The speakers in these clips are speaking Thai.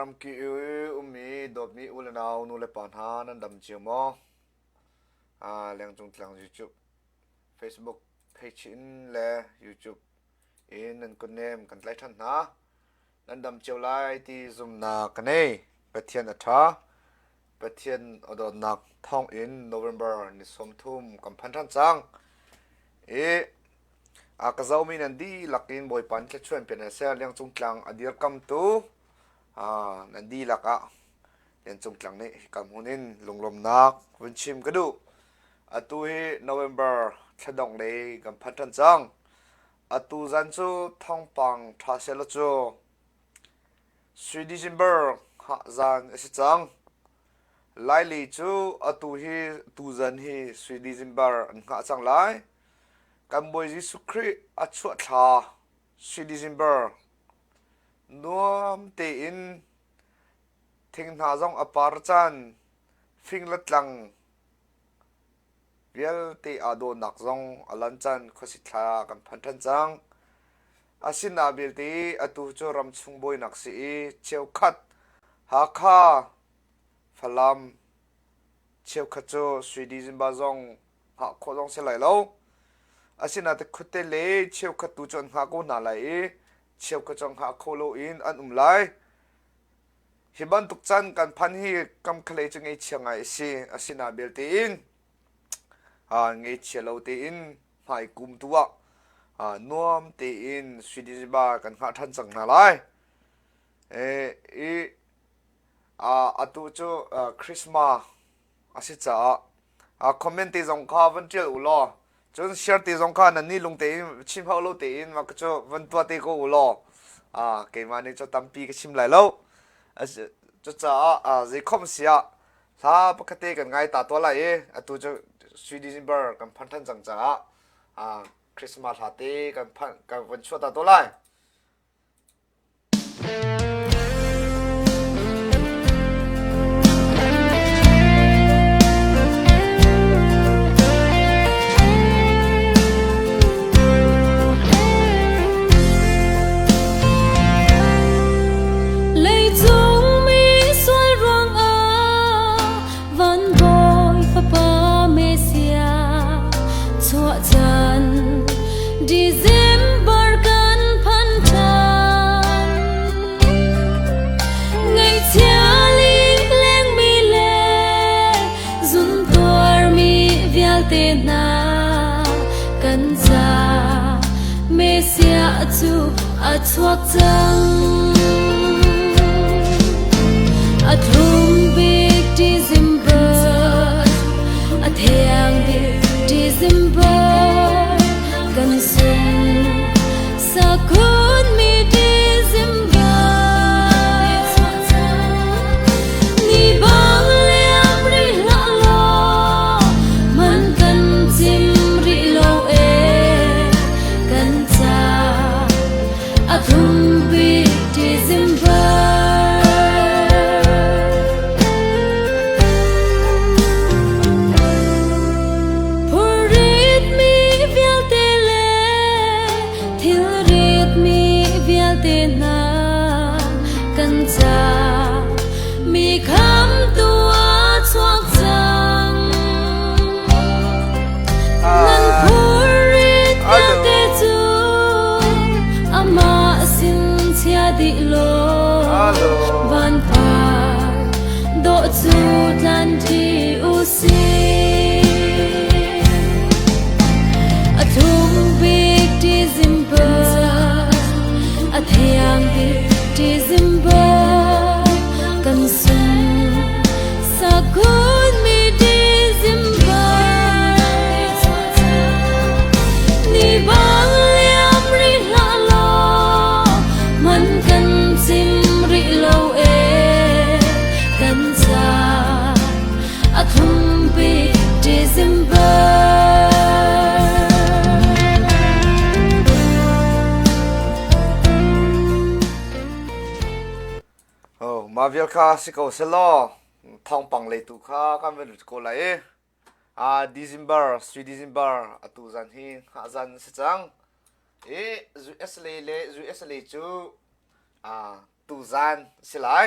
ram ki umi dot mi ulanau nu le pan ha nan dam chiu mo leng chung tlang YouTube Facebook page in le YouTube in nan kun nem kan lai than na nan dam chiu lai ti zum na kanei pathian atha pathian odon nak thong in November ni som thum kam phan than chang ka zau mi nan di lakin boy pan ke chuan pen se leng chung tlang adir kam tu nan di laka leng chung tlang ni kam hunin lunglom nak vun chim ka du atu hi November thadong le kam phan than chang atu zan chu thong pang tha se lo chu 3 December ha zan ase chang lai li chu atu hi tu zan hi 3 December an nga chang lai kan boy Jesu Christ a chu tha 3 December nuam te in thing na zong apar chan phing latlang vial te ado nak zong alan chan khosi thla kan phan than chang asin abil te atu chu ram chung boy nak si cheu khat ha kha phalam cheu khat chu 3 December zong ha kho zong se lai lo asina te khote le cheu khat tu chon ha ko na lai cheu khat chong ha kholo in an lai hiban tuk chan kan phan hi kam khle chu ngei chiangai si asina bel te in ngei chelo te in mai kum tuwa nuam te in 3 December kan ha than chang na lai atu chu Christmas asicha comment te jong kha van tel ulo chun share te jong kha nan ni lung te chim hau lo te in ma chu van tua te ko ulo ke ma ni chu tampi ke chim lai lo chu cha ze khom sia sa pakate kan ngai ta to lai atu chu 3 December kan phan than chang cha Christmas ha te kan phan kan van chua ta to lai chu a chuak chang a thum big December a thiang big December kan sum sa kun mi December ni bang liam ri la lo man kan chim ri lo kan cha a thum big December van par do chu tlan thi u si a thum big December a thiang big December kan sum sa kun mi December ni bang liam ri la lo man kan sim ri lo kan cha a thum big December Marvel kha siko selo thong pang le tu kha kan vel ko lai December 3 December atu zan hi ha zan se chang US le chu tu zan silai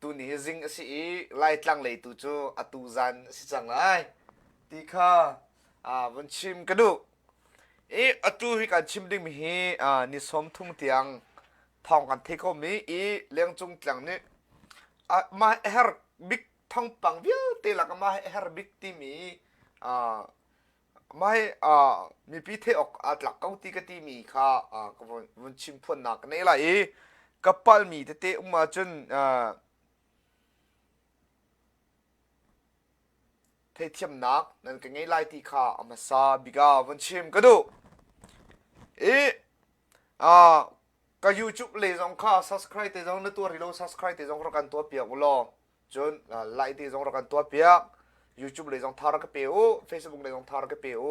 tu ni zing si lai tlang lei tu chu atu zan si chang lai ti kha van chim ka du atu hi kan chim ding mi hi ni som thung tiang thong kan the ko mi leng chung tlang ni ma her big thong pang viu te la ka ma her big ti mi mai mi pi the ok atlak kau ti ka ti mi kha ka van chim phun nak nei la kapal mi te uma chunเทียมนักนั่นก็ง่ายไล่ที่ข้าอามาซาบิกาวันชิมก็ดูก็ยูทูบเลยจงข้า subscribe แต่จงในตัวรีโหล subscribe แต่จงรักันตัวเปียกอุลอจนไล่แต่จงรักันตัวเปียก YouTube เลยจงทารักเปียว Facebook เลยจงทารักเปียว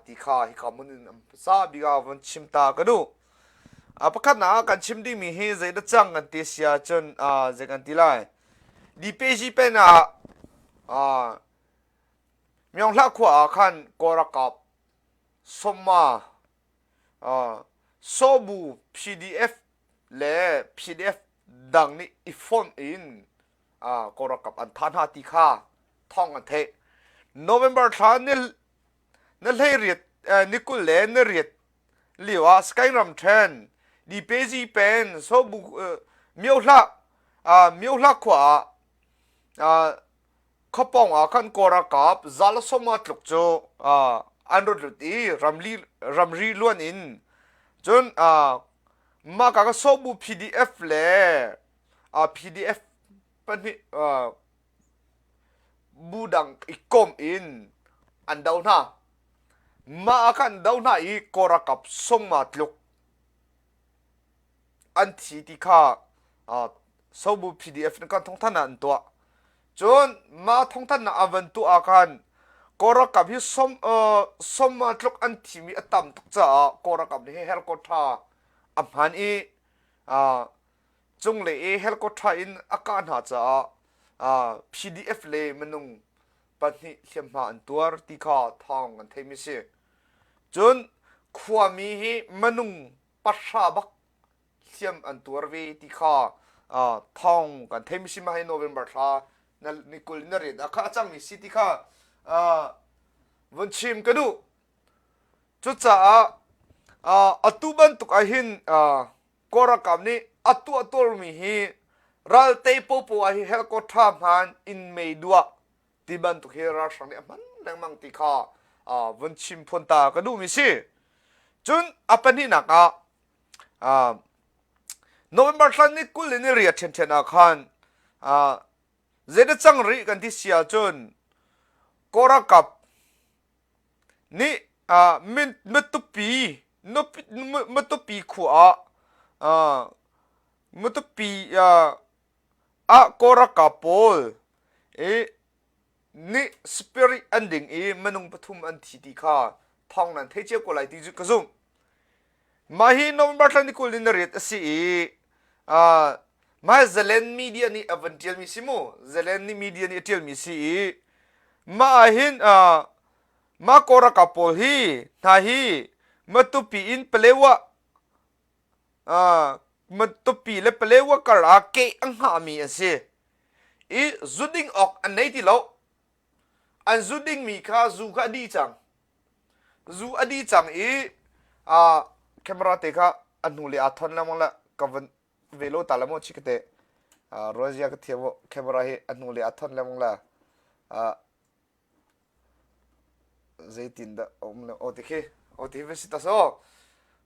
ที่ข้าฮิคามุนซาบิกาวันชิมตาก็ดูประคันนะกันชิมดีมีเฮใจดัจังกันเตียจนใจกันทีไรดีเปจีเป็นมีองลักขวาขันกอรักับสมมาโซบู PDF และ PDF ดังนี้อีฟอนอินกอรักับอันทานหาติค่าท่องอันเท November ท่านนี่เรียดนิคุลเลนเรียดเรียกว่าสกายรัมเทนดีเปจีเป็นโซบูมีองลักขวาข้าปองขันกอรักับซาลสมาตลุกโจอันรถตีรัมรีล้วนอินจนมากก็สบู PDF เลย PDF เป็นบูดังอีกคมอินอันดาวน่ะมาขันดาวน่ะอีกอรักับสมาตลุกอันที่ที่ข้าสบู PDF นั่นกันท้องท่านอันตัวจนมาท่องท่านอาวันตัวอาการกอรักับที่สมมาตรกอันที่มีตั้มตุกจ้ากอรักับที่เฮลโกธาอัมพันจงเลยเฮลโกธาอินอาการหาจ้าPDF เลยมันนุ่งปัจจุบันมาอันตัวที่ข้าท่องกันเทมิเสจนความมีมันนุ่งปัสสาวะเทียมอันตัวเวที่ข้าท่องกันเทมิเสมาให้โนเวมเบอร์ท่านั่นนี่กุลนรีดข้าจังมีสิทธิข้าวันชิมกันดูจุดจ้าอัตุบันตุกอาหินกอรักับนี้อัตุมีฮีรัลเตยปูปูอาหิเฮลโกธามันอินเมดัวที่บันตุกเฮราชังเนี่ยมันแรงมังติข้าวันชิมพนตากันดูมีสิจุนอปันนี่นักโนเวมเบอร์ทันนี่กุลนี่เรียดเช่นอาคันเจดจังรีกันที่เสียจนกอรักับนี่มิตุปีมิตุปีขวามิตุปีกอรักับโพลนี่สปิริตอันดิ่งมันนุ่งปฐุมอันที่ที่ข้าท่องนั้นเทเจ้าก็ไล่ที่จุดกระซุ่มมาฮีโนเวมเบอร์ทันนี่กุลนี่เรียดสิมาเซเลนมีเดียนี่อวันเทียลมิซิโมเซเลนนี่มีเดียนี่เทียลมิซิมาหินมากอรักับโพฮีนาฮีมาตุปีอินเปลวะมาตุปีเลเปลวะกระเกะอังหามีอันเสจุดดิ่งออกอันไหนที่เราอันจุดดิ่งมีค่าจูอดีจังแคมราเตะค่ะอันนู้นเลยอัฐอนแล้วมั้งละกับเวโลตาละโมชิกเตโรเซียก็เทียบแคมราเฮอันนู้นเลยอัฐอนแล้วมั้งละใจตินดะโอทีเวสิตาโซ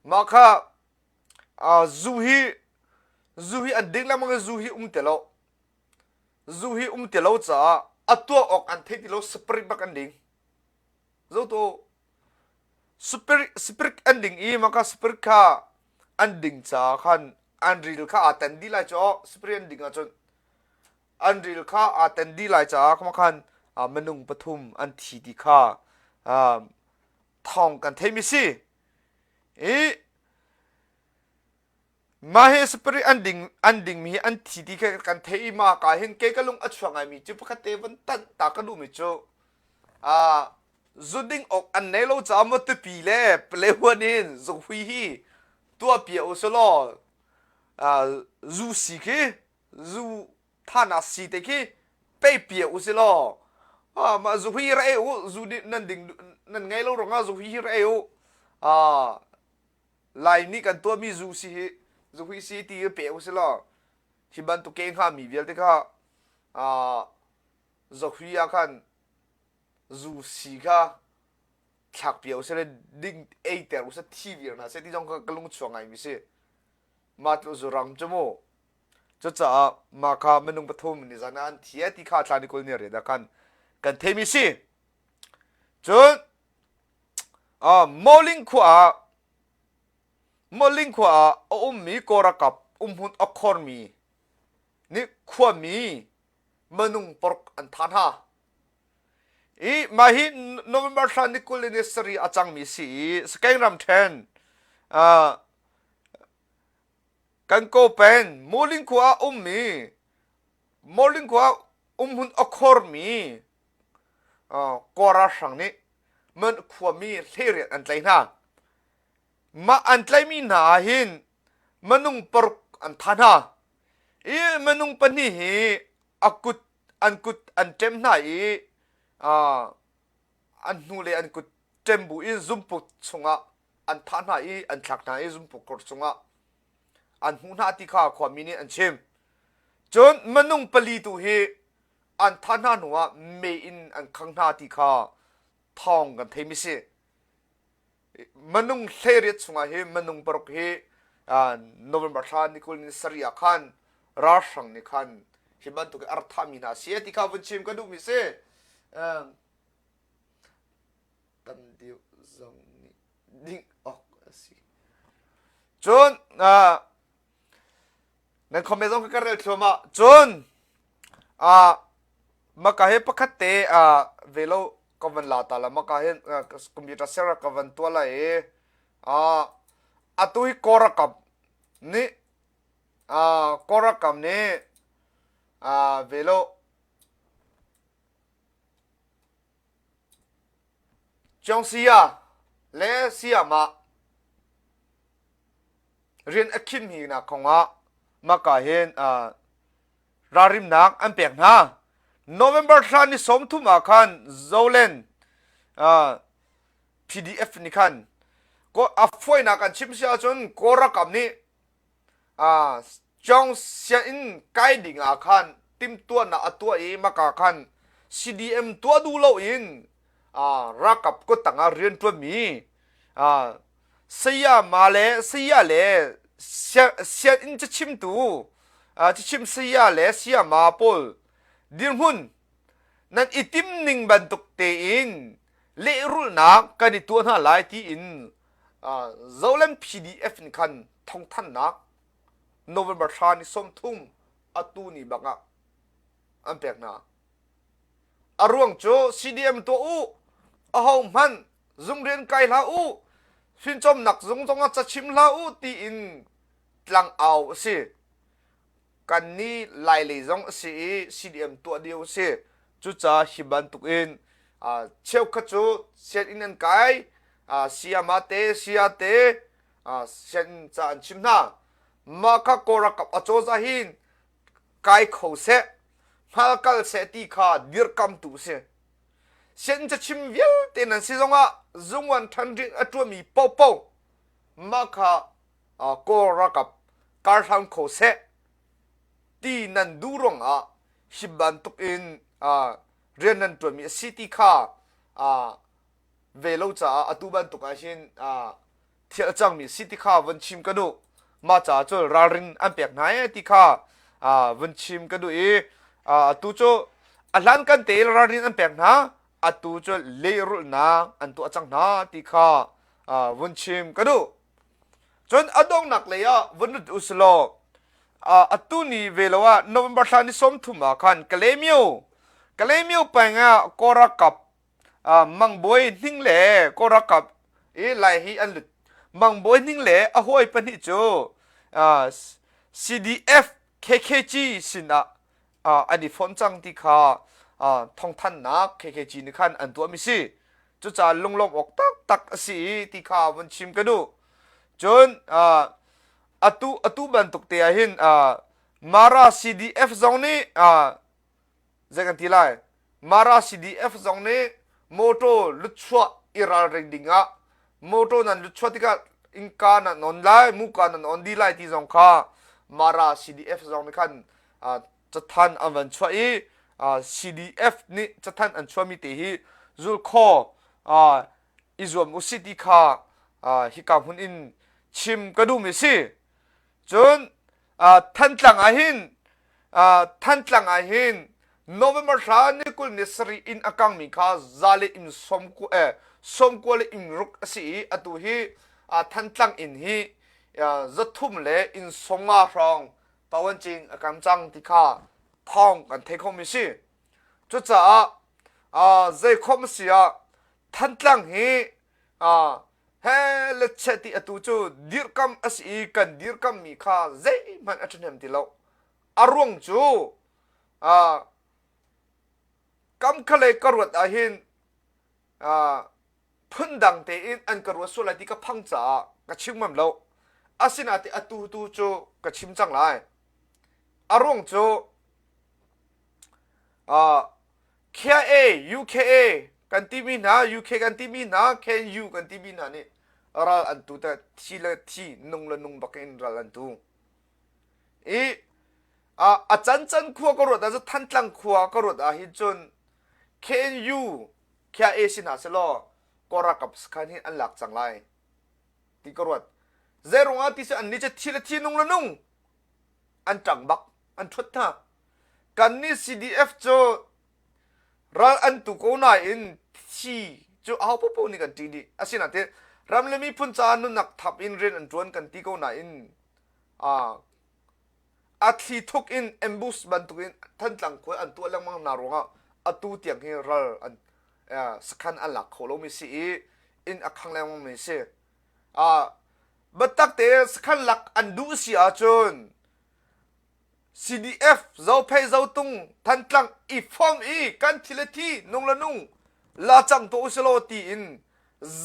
มาค่ะจูฮีอันดิ่งแล้วมั้งจูฮีเตลจ้าอัตัวออกอันเทติโลสปริตบักอันดิ่งจูโตสปริตอันดิ่งมาค่ะสปริตค่ะอันดิ่งจ้าคันอันริลค่ะอัตันดีไลจ้าสปริตอันดิ่งอ่ะจนอันริลค่ะอัตันดีไลจ้าขมาคันมนุงปฐุมอันที่ที่ค่ะท่องกันเทมิสิมาเฮสปริอันดิ่งมีอันที่ที่กันเทมากาเห็นเกกลุงอัชวังไอมีจุปกเตวันตันตากระดูมิจูจุดดิ่งออกอันไหนเราจะมาตุปีเล่เปลวนินจุฮีตัวเปียอุสโล zu si ke zu thana si te ke pe pia u se lo ma zu hi ra e u zu di nan ding nan ngai lo ronga zu hi ra e u lai ni kan to mi zu si zu hi si ti pe u se lo hi ban tu ke ha mi vel te kha zu hi a khan zu si kha khak pia u se le ding e ter u se thi vir na se ti jong ka kalung chuang ai mi se ma tu zu ram chmo cho cha ma kha menung pathum ni zana an thia ti kha thani kol ni re da kan themi si chun moling khwa mi kora kap hun akhor mi ni khwa mi menung pork an than ha I mahi November thani kol ni sari achang mi si skeng ram then kan ko pen moling khwa hun akhor mi kora sang ni men khwa mi theriat an tlai na ma an tlai mi na hin manung pork an thana I manung pani hi akut an tem na I an nu le an kut tembu I zumput chunga an thana I an thak na I zumput kor chunga an hu na ti kha khwa mi ni an chem chon manung pali tu hi an thana nuwa me in an khang na ti kha thong kan themi se manung theriat chunga he manung parok he November than nikul ni saria khan rashang ni khan hiban tu artha mi na se ti kha bun chim ka du mi se tan diu zong ni ding si chon nan comment zong ka rel thoma chon maka he pakhat te velo kavan la ta la maka he computer server kavan to la e atui korakap ni korakam ni velo chong sia le sia ma rin akin hi na khonga maka hen rarim nak an pek na November thani som thu ma khan zolen PDF ni khan ko afoi na kan chim sia chon korakam ni chong sia in kai ding a khan tim tua na atua e maka khan CDM tua du lo in rakap ko tanga rian tu mi sia ma le sia le sia in chim tu chim sia le sia ma pol dir hun nan itim ning bantuk te in le rul na kani tu na lai ti in zolam PDF ni khan thong than nak November thani som thum atu ni banga an pek na arung cho CDM to u ahom man zungren kai la u fin chom nak zung zonga chachim la u ti in tlang aw si kan ni lai le zong si CDM to dio si chu cha hiban tuk in cheu kha chu set in an kai siama te sia te sen cha an chimna ma kha korakap acho za hin kai kho se halkal se ti kha dir kam tu se sen cha chim vil te nan si zonga zungwan thandri atwa mi pau pau ma kha korakap kar thang kho se ti nan du rong hiban tuk in rian nan tu mi city kha velo cha atuban tuk a hin thial chang mi city kha van chim ka du ma cha cho rarin an pek nai ti kha van chim ka du tu cho alan kan te rarin an pek na atu cho leirul na an tu achang na ti kha van chim ka du chon adong nak le ya van uslo atu ni velowa November thani som thuma khan kalemio panga korakap mangboi ning le korakap lai hi an lut mangboi ning le ahoi pani cho CDF KKG sina ani phone chang ti kha thong than na KKG ni khan an tu mi si chu cha lunglom ok tak tak si ti kha van chim ka du chon atu ban tuk te hin mara CDF zong ni zagan tilai mara CDF zong ni moto luchwa iral ringdinga moto nan luchwa tika inka nan online muka nan on di lai ti zong kha mara CDF zong ni khan chathan avan chwa i CDF ni chathan an chwa mi te hi zul kho izom usiti kha hikam hun in chim kadu mi si chunท่านตลังอาหินท่านตลังอาหินโนเวมเบอร์ชานี่กุลนิสรีอินอากังมิคาซาเลอิมสมกุสมกุลอิมรุกสีอตุฮีท่านตลังอินฮีจะทุ่มเลอินสงอาฟองปาวันจริงอากังจังที่ข้าท่องกันเทคอมิสิจุดจ้าใจคอมสิอาท่านตลังฮีเฮ้เลเชติอตุจูดีร์กัมอสีกันดีร์กัมมีค่าเจมันอัจฉริยะที่เราอารมณ์จูกัมคะเลกรวดอาหินพุ่นดังเตอินอันกรวดสุไลติกับพังจ่ากระชิมมันเราอาศินาติอตุตูจูกระชิมจังไรอารมณ์จูKIA UKA กันที่มีนะ UK กันที่มีนะ KNU กันที่มีนะนี่รัลอันตุแต่ทีละทีนุ่งละนุ่งบักเอ็นรัลอันตุอาจารย์จันขัวก็รถอาจจะท่านตั้งขัวก็รถฮิจน KNU KIA สินะเสลอก็รักกับสกันหินอันหลักจังไรที่ก็รถเจรงอาที่สุดอันนี้จะทีละทีนุ่งละนุ่งอันจังบักอันทุดท่ากันนี่ CDF โจรัลอันตุโกนาอินที่จูเอาปุ๊บนี่กันทีดีอาศินะเตรำเลมีพุ่นจานุนักทับอินเรียนอันจวนกันที่โกนาอินอาทิทุกอินเอมบุสบันทุกอินท่านหลังคนอันตัวเรื่องมังนารงะอัตูเตียงให้รัลอันสคันอันหลักโคโลมิซีอินอักขังแรงมังมิซีบัดตักเตสคันหลักอันดูสิอาจนCDF เจ้าเพย์เจ้าตุงท่านตั้งอีฟอมกันทีละทีนุ่งละนุ่งลาจังตัวอุสโลตีอิน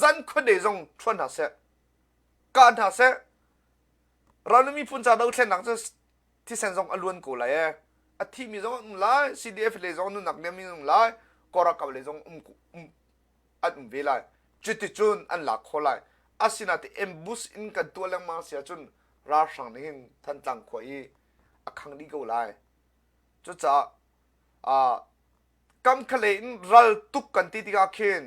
จันคนเดียงชวนหาเสการหาเสเราไม่มีพุ่นจ่าเราเช่นหนังจะที่เซนซองอลวนกูเลยอาที่มีจงนุ่งไล่ CDF เลยจงนุ่งหนักเนี่ยมีนุ่งไล่กอรักกับเลยจงอันเวลาจุดที่จุนอันหลักคนไล่อาศินาที่เอ็มบุสอินกันตัวเรื่องมาเสียจุนราชังนี่ท่านตั้งขวายขังดีกูไล่จุดจ้ากำคะเลนรัลตุกกันที่ที่อาเคน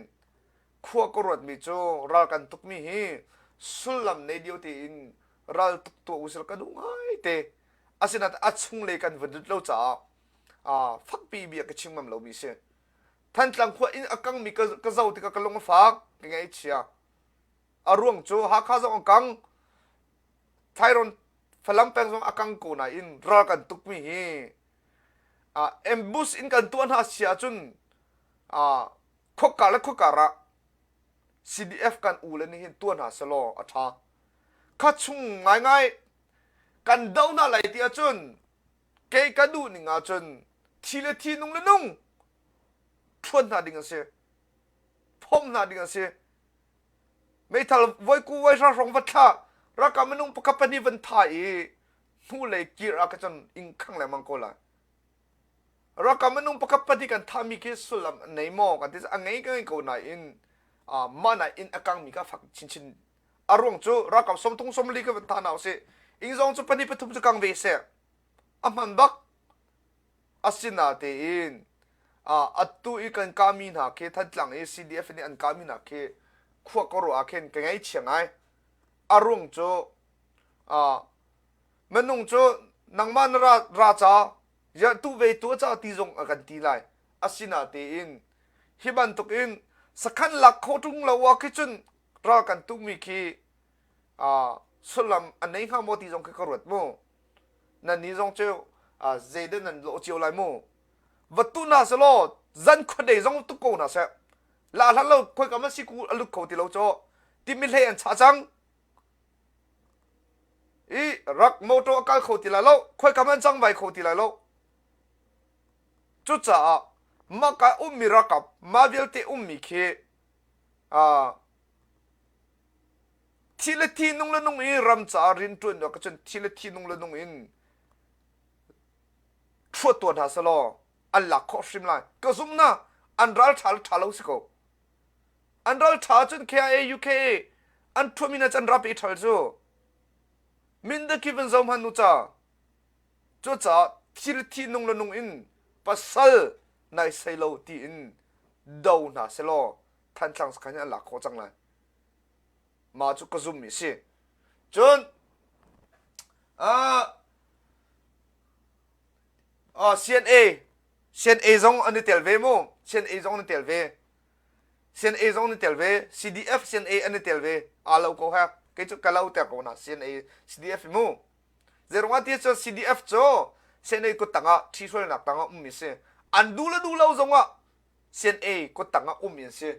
ขัวกรวดมีโจรัลกันตุกมีฮีสุลลัมในเดียวที่อินรัลตุกตัวอุสลกันดูง่ายเตอาศินัดอัดชุงเลยกันวันดุเราจ้าฟักปีเบียกชิงมันเรามีเสียท่านหลังขัวอินอากังมีกระเจ้าที่กระลงฟักยังไงเชียอาร่วงโจหาข้าจะอากังไทรอนฝรั่งเป็นส่งอากังกูน่ะอินรัลกันตุกมีฮีเอ็มบุสอินกันตัวน่าเสียจุนคุกกะและคุกกะระ CDF กันอูเลนี่เห็นตัวน่าสโลอัฐาข้าชุงง่ายๆกันดาวน่าไหลที่จุนเกยกันดูนี่งาจุนทีละทีนุ่งละนุ่งชวนน่าดิ่งเสียพมน่าดิ่งเสียไม่ทันไว้กูไว้ราสองวัฏะรักกันมันนุ่งปกปนิวันไทยนู่เลยกีรักจนอิงขังเลยมังโกลารักกันมันนุ่งปกปนิกันทามีกิสุลามในหม้อกันที่จะไงก็ไงกูนายอินมานาอินอากังมีก็ฝักชินอารมณ์จูรักกับสมทุงสมลีก็เป็นทานเอาสิอิงซองจูปนิปทุมจูกังเวเสอามันบักอาศินาเตอินอัตุอีกันกามินาเคทัดหลังCDFนี่อันกามินาเคขวกรัวอาเคนกันไงเชียงไงอารมณ์จูมันนุ่งจูนังมันราชาอย่าตู้เวตัวเจ้าตีจงอากันตีไลอาศินาเตอินฮิบันตุกินสักขันหลักเขาทุ่งละวะคิดจนรักกันตุมีคีสุลัมอันไหนข้ามตีจงคือกรวดโมนั่นนี่จงเจ้าเจเดนันโลเจียวไลโมวัตถุน่าสโลจันคนเดียจงตุกโกน่าเสลาลันเราคุยกันมาสิกูอลุกเขาที่เราโจที่มิเลนชาจังรักโมโตอากาศเขาที่ละเราคุยกันมันจังไว้เขาที่ละเราจุดจ้ามาไกมีรักกับมาเวลเตมีเค ทีละทีนุ่งละนุ่งอินรำจารินตุนดอกจนทีละทีนุ่งละนุ่งอินชั่วตัวทัสโลอันหลักข้อสิมไลก็ซุ่มนะอันรัลชาลชาลอุสโกอันรัลชาจน KIA UK อันทั่วมินาจันรับอีทัลจูมินเดกิเป็นซอมฮันนุจ้าจ้าจ้าทีละทีนุ่งละนุ่งอินปัสสัลในไซโลตีอินดาวนาเซโลท่านจังสกัญญาหลักข้อจังเลยมาจุกซุ่มมิสิจนCNA จงอันนี้เทลเวมั้ง CNA จงอันนี้เทลเว CNA จงอันนี้เทลเว CDF CNA อันนี้เทลเวอาลูก็ฮะแค่จุกกะลาวเตะกูนะ CNA CDF มั้งเจอว่าที่จะ CDF โจ CNA ก็ตั้งอ่ะที่ช่วยนักตั้งอ่ะมิสิอันดูแลจงอ่ะ CNA ก็ตั้งอ่ะมิสิ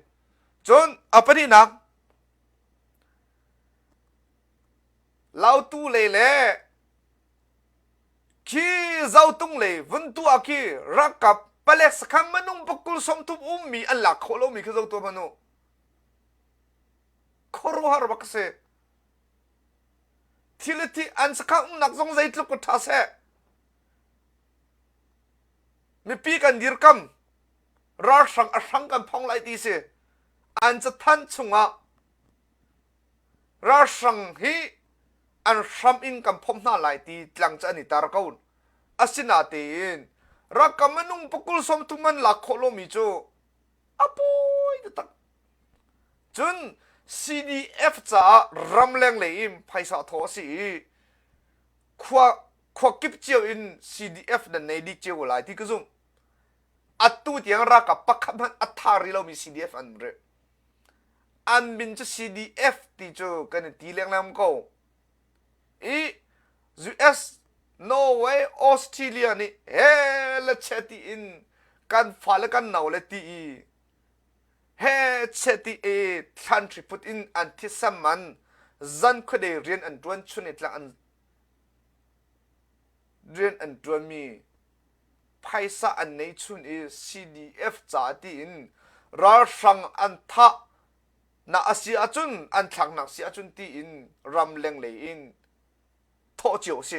จนอะไรนี่นักเราตู้เลยคีเจ้าตุงเลยวันตัวคีรักกับเปล็กสักมันนุ่งปกุลสมทุบมีอันหลักโคโลมีคือเจ้าตัวมันนุ่งโคโรฮาร์บักเซทีละทีอันสักนักสงสัยทุกคนท้าเสมีปีกันดีรกัมรักสังกันพองไลตีเสอันจะทันชงะรักสังฮีอันซ้ำอินกับพมหน้าหลายตีหลังจากนี้ตาระกูนอาศินาตีนรักกับมันนุ่งปกุลสมทุมันหลักโคโลมิโจอาปุยตักจน CDF จะรำแรงเลยอิมไพศาลทอสีขวากิบเจียวอิน CDF นั่นในดิเจียวหลายที่ก็ซุ่มอัตตุที่ยังรักกับปักมันอัตทาริเรามี CDF อันเรอันบินจะ CDF ที่โจกันตีเลี้ยงน้ำกูUS Norway Australia นี่เฮลเชติอินกันฟ้าและกันหนาวเลยตีเฮเชติทันทริพุตอินอันที่สมันจันก็ได้เรียนอันดวนชุนิตละอันเรียนอันดวนมีไพศาอันในชุนCDF จ่าตีอินราชังอันทะนาอาเซียจุนอันทางนักเสียจุนตีอินรำเลงเลยอินโทจิโอเซ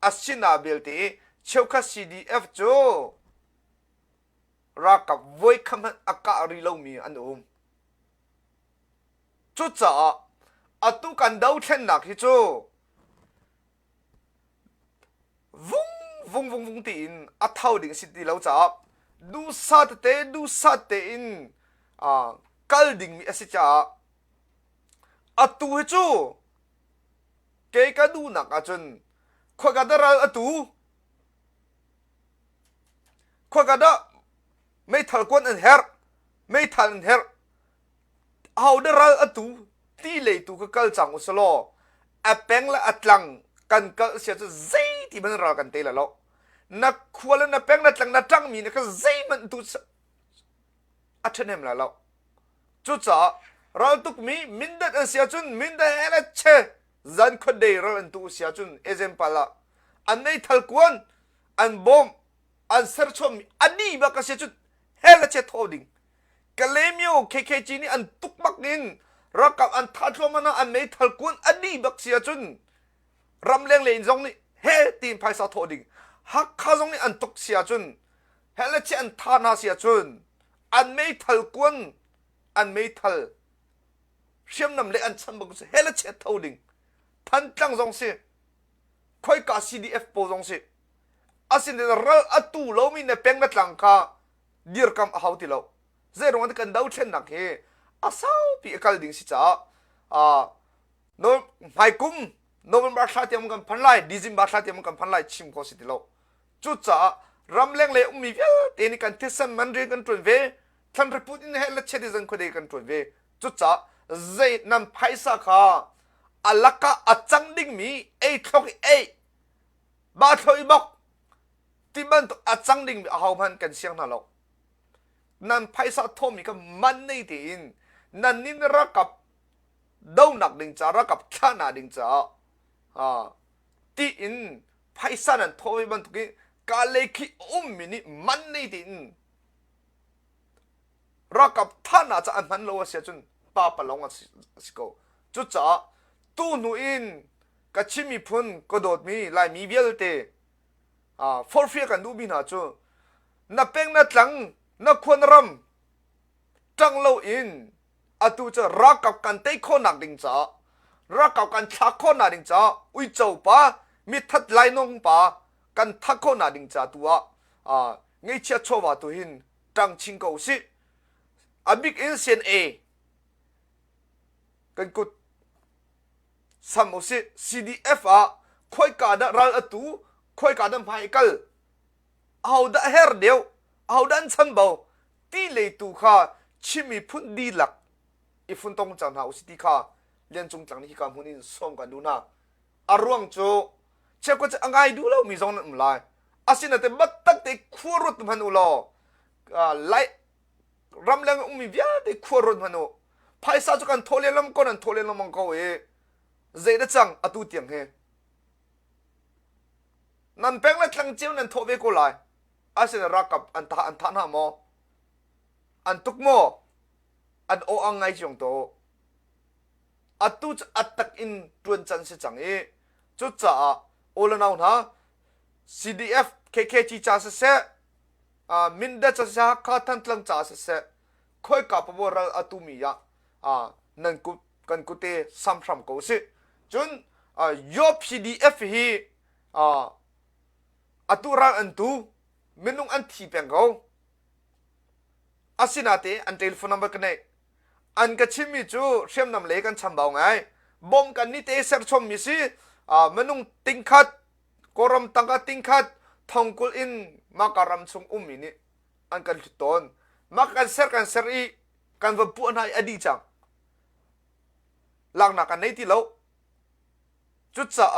อาศินาเบลตีเชวคา CDF โจรักกับไว้คำอากาศริโลมีอันอุ้มจุดจ้าอัตุกันดาวเทนนักฮิโจวุ้งตีอินอัตเท่าดิ่งสิทธิเราจับดูสัตเตอินกัลดิ่งมีอสิจ้าอัตุฮิโจเกยกดูนักอาจนขวากระดาอัตุขวากระดาไม่ทัลกวนอันเฮร์ไม่ทันเฮร์เอาเดรัลอัตุตีเลยตุกกัลจังอุสโลอเปงละอัตลังกันกัลเสียจะใจที่มันรักกันเตละโลนักควรนักเปงนักลังนักจังมีนักใจมันตุอัตเนมละโลจุดจ้าเราตุกมีมินดัดอันเสียจุนมินดัดเอลเชจันคนเดียร์อันตุเสียจุนเอเซมพาละอันในทัลกวนอันบอมอันเซอร์ชอมอันนี้บักเสียจุนเฮลเชทอดิงกะเลมิโอเคจีนี่อันตุกบักนินรักกับอันทัดลมนะอันในทัลกวนอันนี้บักเสียจุนรำเลียงเลยจงนี่เฮตีนไพศาลทอดิงฮักข้าจงนี่อันตุกเสียจุนเฮลเชอันทานาเสียจุนอันไม่ทัลกวนอันไม่ทัลเชื่อมนำเลยอันฉันบักเฮลเชทอดิงท่านจังจงสิค่อยกา CDF โปจงสิอาศินเดรัลอัตุเรามีในเป็งนัดหลังคาดีร์กัมอาหาวติเราเจอวันที่กันดาวเช่นนักเฮอาสาวปีกัลดิ่งสิจ้าโนไม่กุมโนเวมบาร์ชาติมันกันพันไลดิซิมบาร์ชาติมันกันพันไลชิมโคสิติเราจุดจ้ารำเล็งเลยมีเวลเตนิกันเทสันมันเรียกันตรวจเวท่านรีพูดอินเฮลเชดิซันคนเดียกันตรวจเวจุดจ้าเจนำไพศาค่ะอัลลักะอัจจังดิ่งมีทอกบาทอยบอกที่มันตัวอัจจังดิ่งมีเอามันกันเสียงนั่นหรอกนั่นไพศาลทอมีก็มันในที่อินนั่นนินรักกับดาวนักดิ่งจ้ารักกับข้านาดิ่งจ้าที่อินไพศาลนั้นทอมีมันตุกิกาเลกิมินิมันในที่อินรักกับท่านาจะอันมันโลเสียจนป้าปะลงสิโก จุดจ้าตู้หนูอินกัชิมีพุนกระโดดมีลายมีเบี้ยเตฟอร์เฟียกันดูมีหนาจูนับเป็งนัดหลังนักควรรำจังเล่าอินอาตูจะรักกับกันเตะข้อหนักดิ่งจ้ารักกับกันชักข้อหนักดิ่งจ้าอุ้ยเจ้าป้ามีทัดไลนงป้ากันทักข้อหนักดิ่งจ้าตัวไงเชียชัวว่าตัวหินจังชิงเกาสิบิ๊กอินเซียนเอกันกุดสามสิ CDF ค่อยกาดรัลตูค่อยกาดไมเคิลเอาดะเฮร์เดียวเอาดันซัมเบาตีเลยตูข้าชิมีพุ่นดีหลักอีฟุนตงจังหาอุสิติข้าเรียนจงจังนี่ข้ามุนินส่งกันดูนะอารวงโจเชื่อก็จะง่ายดูแล้วมีสองนั่นไม่ไรอาศินแต่บัดตักแต่ขัวรถมันอุลอไล่รำแรงมีเวียแต่ขัวรถมันอุภายซาจุกันทอเลลำก็นั่นทอเลลำมังเขาเจได้จังอตุเตียงเฮนั่นเป็นละจังเจียวนั่นทอเวกุไลอาศินรักกับอันท่าหน้าโมอันตุกโมอันโออังไงจงโตอตุจะอัตักอินตวนจันสิจังจุดจ้าโอละนาวนะ CDF KKG จ้าเสมินเดจ้าข้าทันตลังจ้าเสค่อยกับพวกเราอตุมียะนั่นกุกันกุเตสัมพรำกูสิจนยอบ CDF ฮีอตุรังอันตูมินุงอันที่เป็นเขาอาศินาเตอันเทลโฟนนัมเบอร์กันเนอันกัชิมิจูเชื่อมนำเลกันชัมบ่าวไงบอมกันนี่เตเซอร์ชมมิสิมนุงติงคัดกรมตังกัดติงคัดทองกุลอินมาการัมซุงมินี่อันกันจุดต้นมากันเซอร์อีกันวับปุ่นให้อดีจังหลังนักกันในที่เราจุดจ้า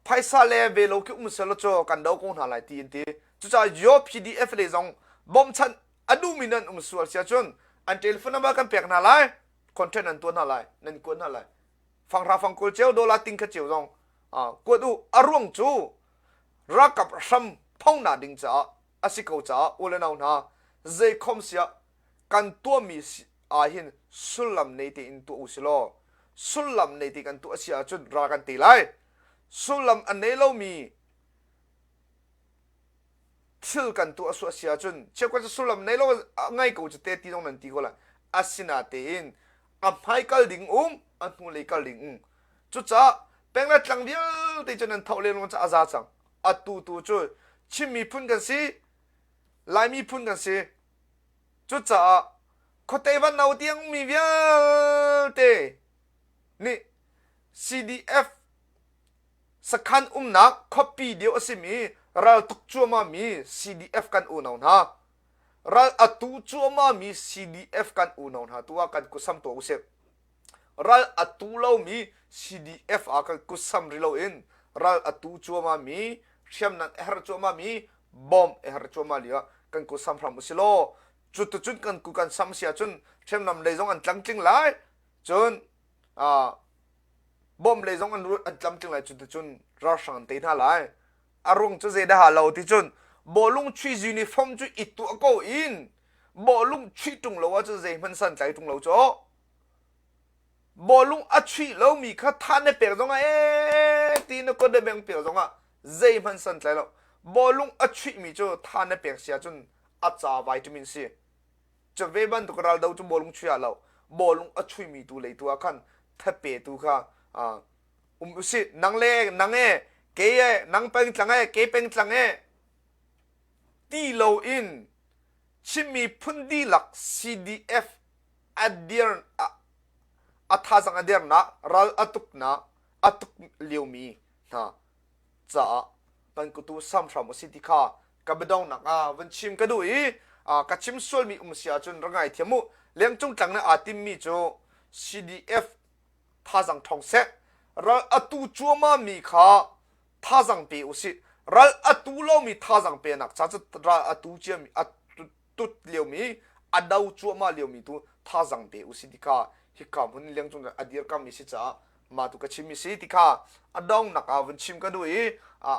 ไพศาลเลวโลกิมุสลโจกันดาวคงหาหลายทีนทีจุดจ้ายอ PDF เลยจงบอมชันอดูมินันสวรเสียจนอันเทลโฟนนัมเบอร์กันเปียกนาไลคอนเทนต์อันตัวนาไลนั่นกวนนาไลฟังราฟังกูเจ้าโดลาติงกะเจียวจงกวดูอารวงจูรักกับซัมพ่องนาดิงจ้าอาศิกเอาจ้าอุเลนาวนาเจคอมเสียกันตัวมีหินสุลลัมในที่อินตัวอุสโลสุลลัมในที่กันตัวเสียจนรักกันตีไลสุลลัมอันนี้เรามีทิลกันตัวสุเสียจนเชื่อว่าจะสุลลัมในเราง่ายกว่าจะเตะที่ตรงนั้นตีก็ละอาศินาเตอินอับไฮกัลดิงอันมูเลกัลดิงจุดจ้าเป็นละจังเดียวที่จนนั้นเท่าเรียนมันจะอาซาจังอัดตูจุดชิมีพุ่นกันสิลายมีพุ่นกันสิจุดจ้าเขาเตะวันเอาเตียงมีเวียเตนี่ CDF สักขันนัก copy เดียวสิมีเราตุกจัวมามี CDF กันอุณาวนะเราอัตุจัวมามี CDF กันอุณาวนะตัวกันกุสัมตัวอุเสบเราอัตุเรามี CDF อากันกุสัมริโลอินเราอัตุจัวมามีเชื่อมนั้นเอฮร์จัวมามีบอมเอฮร์จัวมาเลียกันกุสัมพรำอุสิโลจุดกันกูกันซ้ำเสียจนเช่นนำเลยจงอันจังจริงเลยจนบอมเลยจงอันจังจริงเลยจุดรัชอันตีน่าเลยอารมณ์จะเสียดายเราที่จนบอลลุงชียูนิฟอร์มจุดอีตัวก็อินบอลลุงชีตรงเราว่าจะเสียมันสั่นใจตรงเราจ้บอลลุงอัดชีเรามีข้าท่านในเปียกจงตีนก็ได้แบ่งเปียกจงเสียมันสั่นใจเราบอลลุงอัดชีมีจ้ท่านในเปียกเสียจนอัดจ่าวิตามินซีจะเวบันตุกราดาวจุบอลลุงช่วยเราบอลลุงอัดช่วยมีตัวเลยตัวขันถ้าเปตุค่ะสินังเล่นังเก๋นังเป็นจังเก๋เป็นจังตีโลอินชิมีพุนดีหลัก CDF อดีร์อัฐาสังอดีร์นะรัลอัตุกนะอัตุกเลียวมีนะจ้าเป็นกุตุสัมภาระสิทธิค่ะกับดองนักวันชิมก็ดูกัดชิมส่วนมีเสียจนร่างกายเทียมุเลี้ยงจงจังนะอาติมีโจ CDF ท่าสังทองเสรัลอัตุจัวมามีค่ะท่าสังเปอุสิรัลอัตุโลมีท่าสังเปนักจ้าจะรัลอัตุเจียมีอัตุเลียวมีอัดดาวจัวมาเลียวมีตัวท่าสังเปอุสิดิค่ะฮิคำหุ่นเลี้ยงจงอดีตก็มีสิจ้ามาตุกัดชิมมีสิดิค่ะอดองนักวันชิมก็ดู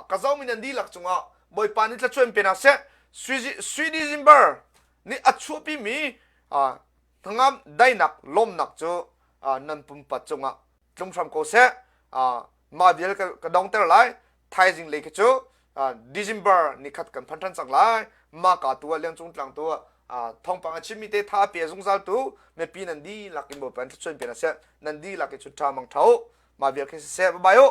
กัจจามีนันดีหลักจงบอยปานิจะช่วยเป็นอาเซสวีดิซิมเบอร์นี่อัดชัวปีมีทั้งได้หนักลมหนักจู นันปุ่มปัจจุงตรงทำโคเซมาเบียร์ก็ดองเตอร์ไลไทยจิงเลยกจูDecember นี่ขัดกันพันธันสังไลมากาตัวเลี้ยงจงกลางตัวทองปังอาชิมิเตท่าเปียสงสารตัวเมื่อปีนันดีหลักกินบ่เป็นชวนเปียนเสียนันดีหลักกินชุดทามังเท้ามาเบียร์แค่เสียบายโอ